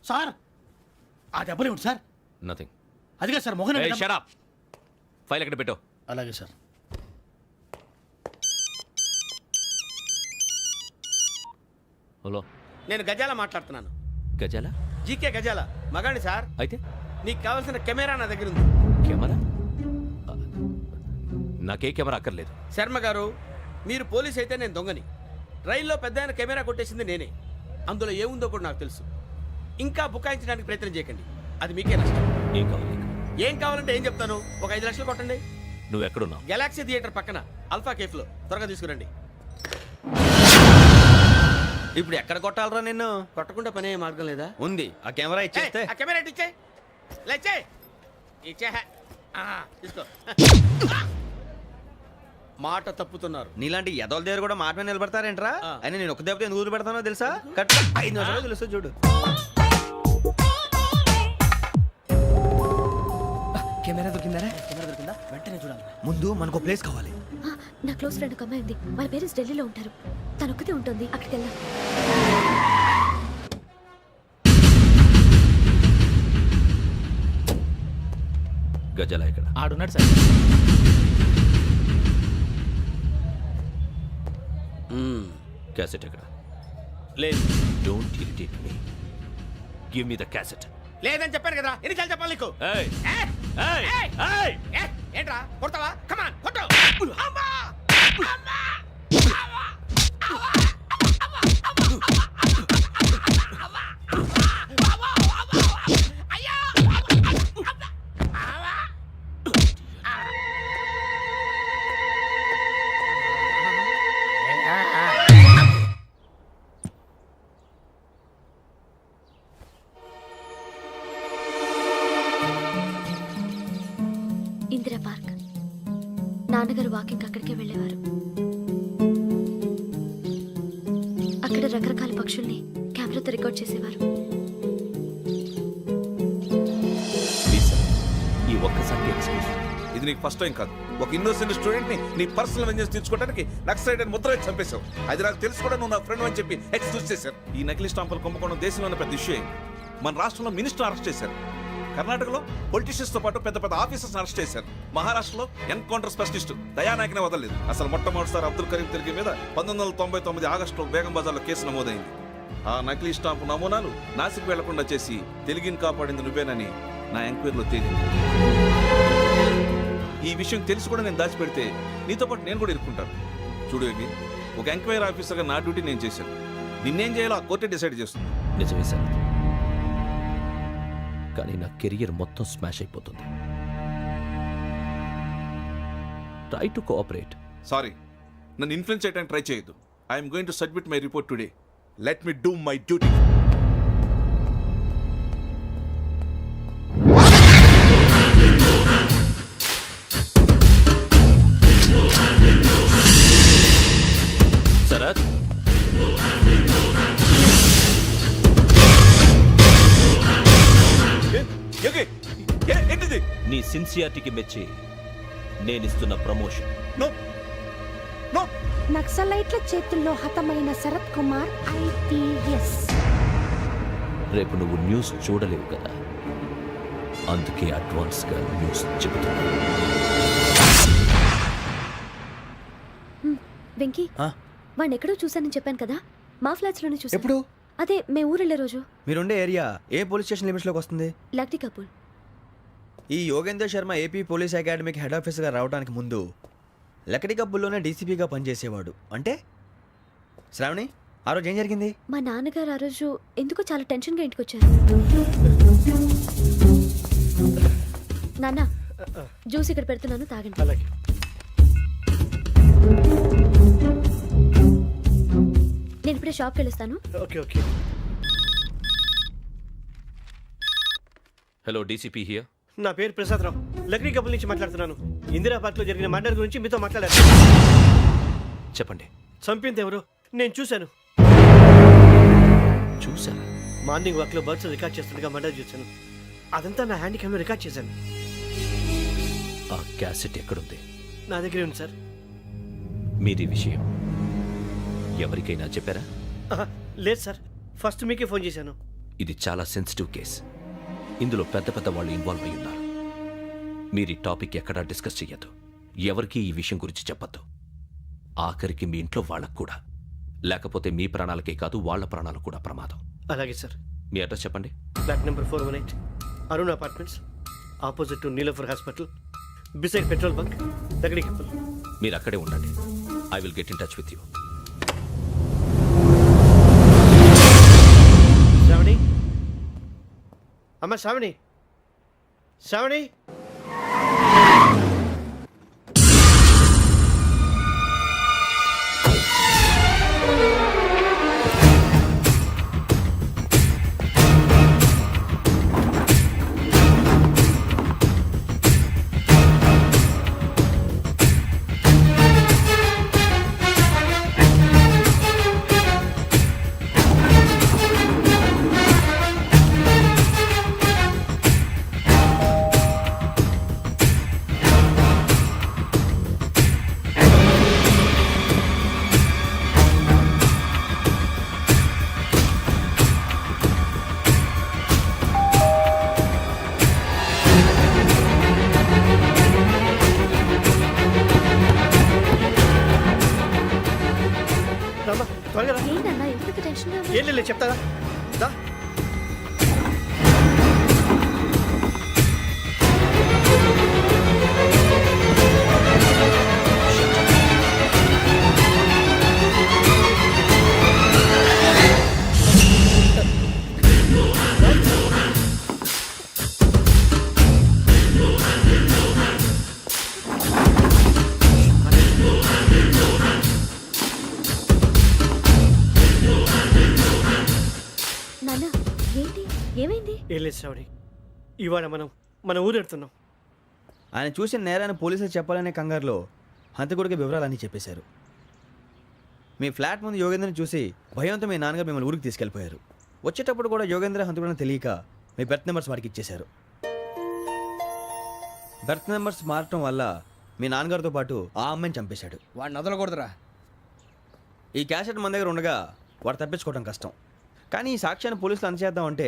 Sir ఆ దెబ్బలు ఏమిటి సార్? నథింగ్. అదిగా సార్ మొహన్ షట్ అప్. ఫైల్ ఎక్కడ పెట్టు. అలాగే సార్. హలో, నేను గజాల మాట్లాడుతున్నాను. గజాల? జీకే గజాల మగాండి సార్. అయితే నీకు కావాల్సిన కెమెరా నా దగ్గర ఉంది. కెమెరా? నాకే కెమెరా అక్కర్లేదు. శర్మ గారు, మీరు పోలీస్ అయితే నేను దొంగని. రైల్లో పెద్ద ఆయన కెమెరా కొట్టేసింది నేనే. అందులో ఏముందో కూడా నాకు తెలుసు. ఇంకా బుకాయించడానికి ప్రయత్నం చేయకండి, అది మీకే నష్టం. ఏం కావాలి? ఏం కావాలంటే ఏం చెప్తాను, ఒక 5 లక్షలు కొట్టండి. నువ్వు ఎక్కడున్నావు? గెలాక్సీ థియేటర్ పక్కన అల్ఫా కేఫ్లో. త్వరగా తీసుకురండి. ఇప్పుడు ఎక్కడ కొట్టాలరా నిన్ను? కొట్టకుండా పనే మార్గం లేదా? ఉంది. ఆ కెమెరా ఇచ్చేస్తే. ఆ కెమెరా ఇచ్చే లేచే ఇచ్చే తీసుకో. మాట తప్పుతున్నారు. నీలాంటి ఎదల దగ్గర కూడా మాట మీద నిలబడతారేంట్రా? ఆ. అయినా నేను ఒక దెబ్బతో ఎందుకు పెడతానో తెలుసా? కట్ 5 నిమిషాలు తెలుసు చూడు. కెమెరా దొరికిందా? వెంటనే చూడాలి. ముందు మనకు ప్లేస్ కావాలి. నా క్లోజ్ ఫ్రెండ్ ఒక అమ్మాయి ఉంది. వాళ్ళ పేరెంట్స్ ఢిల్లీలో ఉంటారు. తను ఒక్కతే ఉంటుంది. అక్కడికి వెళ్దాం. గజాల ఎక్కడ? ఆడున్నాడు సార్. క్యాసెట్ ఎక్కడ? లేదు. Don't irritate me. Give me the cassette. లేదని చెప్పాను కదా, ఎన్నిసార్లు చెప్పాలి నీకు? ఏయ్ ఏయ్! ఏయ్ ఏయ్! ఏయ్! ఏయ్! ఏంట్రా కొడతావా? కమాన్ కొట్టు. అమ్మా! అమ్మా! ఇందిరా పార్క్. నాన్నగారు వాకింగ్ అక్కడికే వెళ్ళేవారు. అక్కడ రకరకాల పక్షుల్ని కెమెరాతో రికార్డ్ చేసేవారు. ప్లీజ్ సార్, ఈ ఒక్కసారి ఎక్స్క్యూజ్. ఇది నీకు ఫస్ట్ టైం కాదు. ఒక ఇన్నోసెంట్ స్టూడెంట్ ని నీ పర్సనల్ వెంజెన్స్ తీర్చుకోవడానికి నక్సలైట్ అని ముద్ర వేసి చంపేశావు. అది నాకు తెలుసు కూడా నువ్వు నా ఫ్రెండ్ అని చెప్పి ఎక్స్క్యూజ్ చేశారు. ఈ నకిలీ స్టాంపులు కుంభకోణం దేశంలో పెద్ద ఇష్యూ అయింది. మన రాష్ట్రంలో మినిస్టర్ అరెస్ట్ చేశారు. కర్ణాటకలో పొలిటీషియన్స్ తో పాటు పెద్ద పెద్ద ఆఫీసర్స్ అరెస్ట్ చేశారు. మహారాష్ట్రలో ఎన్కౌంటర్ స్పెషలిస్ట్ దయానాయకనే వదలలేదు. అసలు మొట్టమొదటిసారి అబ్దుల్ కరీం తిరిగి మీద 1999 ఆగస్టులో బేగం బజార్లో కేసు నమోదైంది. ఆ నకిలీ స్టాంపు నమూనాలు నాసిక్ వెళ్లకుండా చేసి తెలుగుని కాపాడింది నువ్వేనని నా ఎంక్వైరీలో తేలింది. ఈ విషయం తెలిసి కూడా నేను దాచిపెడితే నీతో పాటు నేను కూడా ఇరుక్కుంటాను. చూడు యోగి, ఒక ఎంక్వైరీ ఆఫీసర్గా నా డ్యూటీ నేను చేశాను. నిన్నేం చేయాలో ఆ కోర్టే డిసైడ్ చేస్తుంది. నిజమే సార్, కానీ నా కెరియర్ మొత్తం స్మాష్ అయిపోతుంది. Try to cooperate. సారీ, నన్ను ఇన్ఫ్లుయెన్స్ చేయడానికి ట్రై చేయొద్దు. I'm going to submit my report today. Let me do my duty. Sarath, ఏంటిది? నీ సిన్సియారిటీకి మెచ్చి నేనిస్తున్న ప్రమోషన్. No no. నక్సలైట్ల చేతుల్లో హతమైన శరత్ కుమార్ IPS. రేపు నువ్వు న్యూస్ చూడలేవు కదా, అందుకే అడ్వాన్స్ గా న్యూస్ చెబుతున్నా. వెంకీ, వాడిని ఎక్కడో చూశానని చెప్పాను కదా, మా ఫ్లాట్స్ లోనే చూసాను. ఎప్పుడు? అదే మే ఊరెళ్ళే రోజు. మీరుండే ఏరియా ఏ పోలీస్ స్టేషన్ లిమిట్స్ లోకి వస్తుంది? లక్టీ కపూర్. ఈ యోగేందర్ శర్మ ఏపీ పోలీస్ అకాడమీకి హెడ్ ఆఫీసర్గా రావడానికి ముందు లకడి కబ్బుల్లోనే డీసీపీగా పనిచేసేవాడు. అంటే శ్రావణి, ఆ రోజు ఏం జరిగింది? మా నాన్నగారు ఆ రోజు ఎందుకో చాలా టెన్షన్గా ఇంటికి వచ్చారు. నాన్న, జ్యూస్ ఇక్కడ పెడుతున్నాను, తాగండి. అలాగే. నేను ఇప్పుడే షాప్కి వెళ్ళొస్తాను. Okay okay. Hello, DCP here. నా పేరు ప్రసాదరావు, లక్డీ కపుల్ నుంచి మాట్లాడుతున్నాను. ఇందిరా పార్క్ లో జరిగిన మర్డర్ గురించి మీతో మాట్లాడారు. చెప్పండి. చంపింది ఎవరు? నేను చూశాను. చూసారా? మార్నింగ్ వాక్ లో బర్డ్స్ రికార్డ్ చేస్తుండగా మర్డర్ చూశాను. అదంతా నా హ్యాండ్ క్యామ్ లో రికార్డ్ చేశాను. ఆ క్యాసెట్ ఎక్కడుంది? నా దగ్గరే ఉంది సార్. మీది విషయం ఎవరికైనా చెప్పారా? లేదు సార్, ఫస్ట్ మీకే ఫోన్ చేశాను. ఇది చాలా సెన్సిటివ్ కేస్. ఇందులో పెద్ద పెద్ద వాళ్ళు ఇన్వాల్వ్ అయి ఉన్నారు. మీరు ఈ టాపిక్ ఎక్కడా డిస్కస్ చెయ్యొద్దు. ఎవరికీ ఈ విషయం గురించి చెప్పొద్దు. ఆఖరికి మీ ఇంట్లో వాళ్ళకు కూడా. లేకపోతే మీ ప్రాణాలకే కాదు వాళ్ళ ప్రాణాలు కూడా ప్రమాదం. అలాగే సార్. మీ అడ్రస్ చెప్పండి. Flat number 418 Arun apartments, opposite to Niloufer hospital, beside petrol bunk, Lakdi Kapul. మీరు అక్కడే ఉండండి. I will get in touch with you. Shravani, అమ్మ శ్రావణి, శ్రావణి. రామ్మా, త్వరగా రా. ఏంటన్నా ఎందుకు టెన్షన్ ఏం లేదు, చెప్తారా దా. నాన్న ఏంటి ఏమైంది? ఏం లేదు శ్రావణి, ఇవాళ మనం మన ఊరు వెళ్తున్నాం. ఆయన చూసిన నేరాన్ని పోలీసులు చెప్పాలనే కంగారులో హంతకుడికి వివరాలన్నీ చెప్పేశారు. మీ ఫ్లాట్ ముందు యోగేంద్రని చూసి భయంతో మీ నాన్నగారు మిమ్మల్ని ఊరికి తీసుకెళ్ళిపోయారు. వచ్చేటప్పుడు కూడా యోగేంద్ర హంతకుడని తెలియక మీ బెర్త్ నెంబర్స్ వాడికి ఇచ్చేశారు. బెర్త్ నెంబర్స్ మారటం వల్ల మీ నాన్నగారితో పాటు ఆ అమ్మాయిని చంపేశాడు. వాడిని వదలకూడదురా. ఈ క్యాసెట్ మన దగ్గర ఉండగా వాడు తప్పించుకోవడం కష్టం. కానీ ఈ సాక్ష్యాన్ని పోలీసులు అందచేద్దామంటే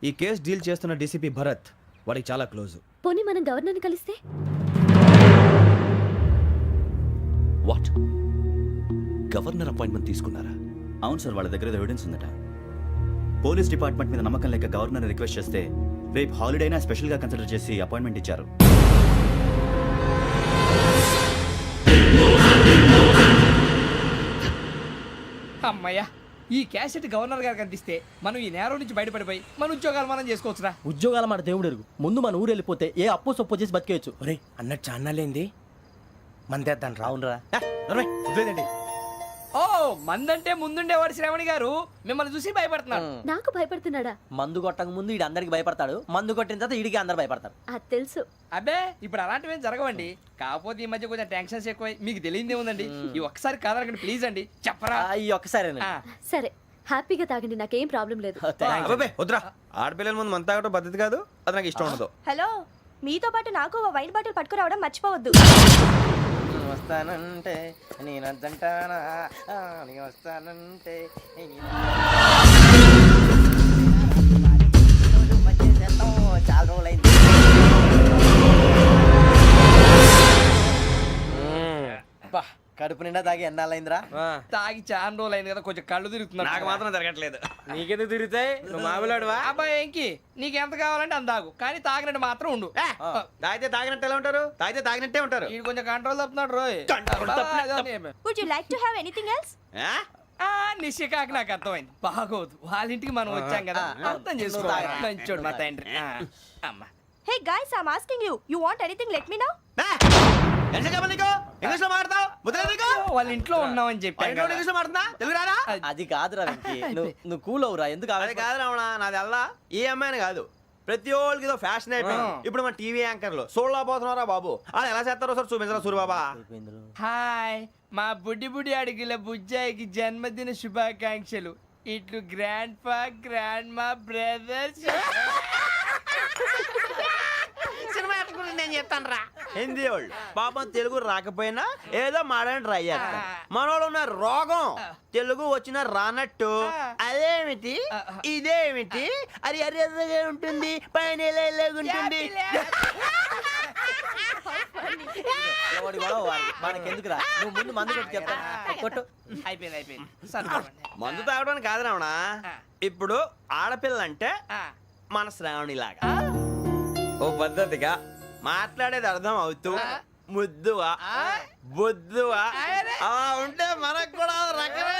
ఈ కేసు డీల్ చేస్తున్న డీసీపీ భరత్ వాడికి చాలా క్లోజ్. పోనీ మనం గవర్నర్ని కలిస్తే? వాట్? గవర్నర్ అపాయింట్మెంట్ తీసుకున్నారా? అవును సార్, వాళ్ళ దగ్గర ఎవిడెన్స్ ఉందట. పోలీస్ డిపార్ట్మెంట్ మీద నమ్మకం లేక గవర్నర్ రిక్వెస్ట్ చేస్తే రేపు హాలిడేనా స్పెషల్గా కన్సిడర్ చేసి అపాయింట్మెంట్ ఇచ్చారు. అమ్మయ్యా, ఈ క్యాసెట్ గవర్నర్ గారికి అందిస్తే మనం ఈ నేరం నుంచి బయటపడిపోయి మన ఉద్యోగాలు మనం చేసుకోవచ్చురా. ఉద్యోగాల మాట దేవుడు ఎరుగు. ముందు మన ఊరు వెళ్ళిపోతే ఏ అప్పు సొప్పు చేసి బతికేయచ్చు. ఒరే అన్నట్టు చాన్నాలేంది మందేద్దాం రావునరా. వదిలేదండి. ఓ, మందంటే ముందుండేవాడు శ్రావణి గారు మిమ్మల్ని చూసి భయపడుతున్నాడు. నాకు భయపడుతున్నాడా? మందు కొట్టక ముందు ఈడు అందరికి భయపడతాడు, మందు కొట్టిన తర్వాత ఈడికి అందరు భయపడతారు. అది తెలుసు. అబ్బే, ఇప్పుడు అలాంటివి ఏం జరగవండి. కాకపోతే ఈ మధ్య కొంచెం టెన్షన్స్ ఎక్కువై మీకు తెలియదే ఉందండి. ఈ ఒక్కసారి కాదనకండి ప్లీజ్ అండి, చెప్పరా. ఈ ఒక్కసారి సరే హ్యాపీగా తాగండి, నాకేం ప్రాబ్లం లేదు. అబ్బాబే వద్దురా, ఆడపిల్లల ముందు మంత తాగటం పద్ధతి కాదు. అది నాకు ఇష్టం ఉండదు. హలో, మీతో పాటు నాకు ఓ వైన్ బాటిల్ పట్టుకురావడం మర్చిపోవద్దు. వస్తానంటే నేనంటానా, వస్తానంటే చాలా రోజులైంది. కడుపు నిండా తాగి ఎన్నాళ్ళైందిరా? తాగి చాలా రోజులు అయింది కదా, కొంచెం కళ్ళు తిరుగుతున్నాడు. నాకు మాత్రం జరగట్లేదు. నీకెందుకు తిరుగుతాయి? నువ్వు మామిలాడువా? అబ్బాయి ఏంకి నీకు ఎంత కావాలంటే అంత తాగు, కానీ తాగినట్టు మాత్రం ఉండు. తాగితే తాగినట్టు ఎలా ఉంటారు? తాగితే తాగినట్టే ఉంటారు. ఇది కొంచెం కంట్రోల్ తప్పుతున్నాడు రోయ్. Would you like to have anything else? నిశ్చికాకి నాకు అర్థమైంది. బాగోదు, వాళ్ళ ఇంటికి మనం వచ్చాం కదా, అర్థం చేసుకోవాలి. మంచోడు మా తండ్రి. అమ్మ hey guys, I am asking you, you want anything let me know. English లో మాట్లాడతావు? వాళ్ళ ఇంట్లో ఉన్నామని చెప్పాను కదా. ఇంగ్లీష్ లో మాట్లాడుతున్నా తెలుగు రాదా? అది కాదురా వెంకీ, నువ్వు కూల్ అవురా. ఎందుకు అది కాదు రావణ, నాది అల్లా ఈ అమ్మాయిని కాదు, ప్రతి ఒక్కరికి ఇదో ఫ్యాషన్ అయిపోయింది. ఇప్పుడు మన టీవీ యాంకర్లు సోళ్ళ పోతున్నారా బాబు, వాళ్ళు ఎలా చేస్తారో సార్ చూపించరా సూరిబాబా. హాయ్, మా బుడ్డి బుడి అడిగిల బుజ్జాయికి జన్మదిన శుభాకాంక్షలు. ఇట్లు గ్రాండ్ ఫా గ్రాండ్ మా బ్రదర్స్. సినిమా నేను చెప్తాను రా. హిందీ వాళ్ళు పాపం తెలుగు రాకపోయినా ఏదో మాడని ట్రై చేస్తారు మనోళ్ళు ఉన్న రోగం తెలుగు వచ్చిన రానట్టు అదేమిటి ఇదేమిటి అది అరిగా ఉంటుంది పైన ఉంటుంది మనకెందుకురా నువ్వు ముందు మందు కొట్టి చెప్తా కొట్టు. అయిపోయింది సర్దుకోండి. మందు తాగడానికి కాదు రావణ ఇప్పుడు ఆడపిల్ల అంటే మన శ్రావణిలాగా ఓ పద్ధతిగా మాట్లాడేది అర్థం అవుతూ ముద్దువా బొద్దువా అలా ఉంటే మనకు కూడా రకమే